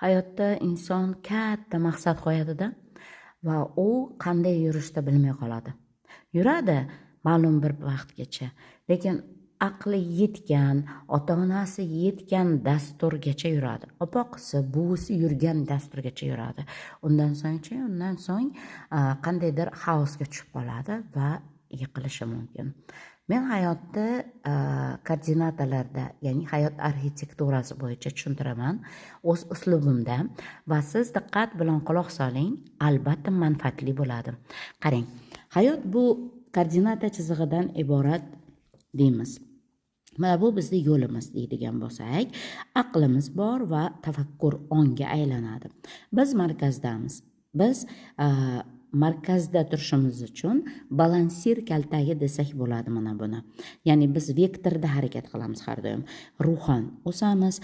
Hayotda inson katta maqsad qo'yadi-da va u qanday yurishda bilmay qoladi. Yuradi ma'lum bir vaqtgacha, lekin aqli yetgan, ota-onasi yetgan dasturgacha yuradi. Opoqisi, buvisi yurgan dasturgacha yuradi. Undan so'ng qandaydir xaosga tushib qoladi va yiqilishi mumkin. Men hayotda koordinatalarda, ya'ni hayot arxitekturasi bo'yicha tushuntiraman o'z uslubimda va siz diqqat bilan quloq soling, albatta manfaatli bo'ladi. Qarang, hayot bu koordinata chizig'idan iborat deymiz. Mana bu bizning yo'limiz deydigan bo'lsak, aqlimiz bor va tafakkur onga aylanadi. Biz markazdamiz. Biz markazda turishimiz uchun balansir kaltagi desak bo'ladi mana buni. Ya'ni biz vektorda harakat qilamiz har doim. Ruhan o'samiz,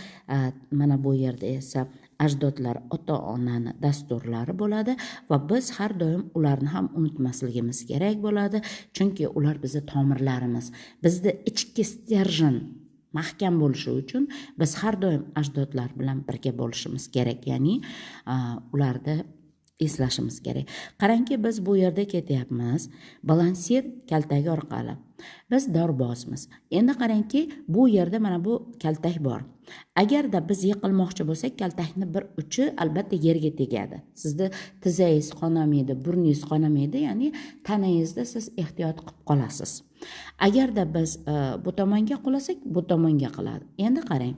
mana bu yerda esa ajdodlar, ota-onani dasturlari bo'ladi va biz har doim ularni ham unutmasligimiz kerak bo'ladi, chunki ular bizning tomirlarimiz. Bizda ichki stержень mahkam bo'lishi uchun biz har doim ajdodlar bilan birga bo'lishimiz kerak, ya'ni ularni eslashimiz kerak. Qarangki, biz bu yerda ketyapmiz balansir kaltagi orqali. Biz dorbozmiz. Endi qarangki, bu yerda mana bu kaltak bor. Agarda biz yiqilmoqchi bo'lsak, kaltakni bir uchi albatta yerga tegadi. Sizni tizangiz qonamaydi, burningiz qonamaydi, ya'ni tanangizda siz ehtiyot qilib qolasiz. Agarda biz bu tomonga qulasak, bu tomonga qiladi. Endi qarang,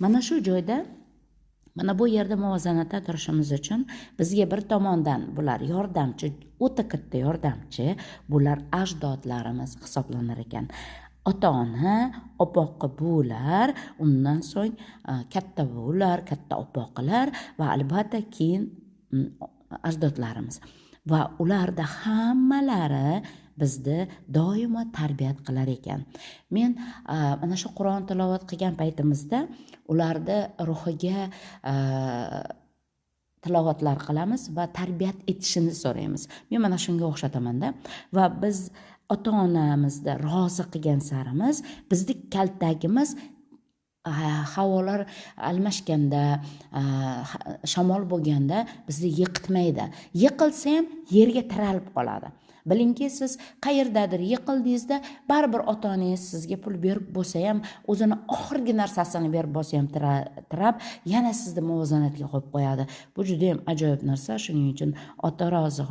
mana shu joyda, mana bu yerda muvozanatda turishimiz uchun bizga bir tomondan bular yordamchi, o'ta katta yordamchi, bular ajdodlarimiz hisoblanar ekan. Ota-ona, opoqi buvilar, undan so'ng katta buvilar, katta opoqilar va albatta keyin ajdodlarimiz. Va ularda hammalari bizni doimo tarbiyat qilar ekan. Men mana shu Qur'on tilovat qilgan paytimizda ularni ruhiga tilovatlar qilamiz va tarbiyat etishini so'raymiz. Men mana shunga o'xshataman-da. Va biz ota-onamizni rozi qilgan sarimiz bizning kaltagimiz havolar almashganda, shamol bo'lganda bizni yiqitmaydi. Yiqilsa ham yerga tiralib qoladi. Bilingki, siz qayerdadir yiqildingizda, baribir ota-onangiz sizga pul berib bo'lsa ham, o'zini oxirgi narsasini berib bo'lsa ham tirab, yana sizni muvozanatga qo'yib qo'yadi. Bu juda ham ajoyib narsa. Shuning uchun ota rozi,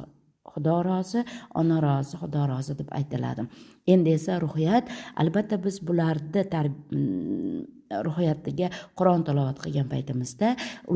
Xudo rozi, ona rozi, Xudo rozi deb aytiladi. Endi esa ruhiyat, albatta biz bularni ruhiyatiga Qur'on tilovat qilgan paytimizda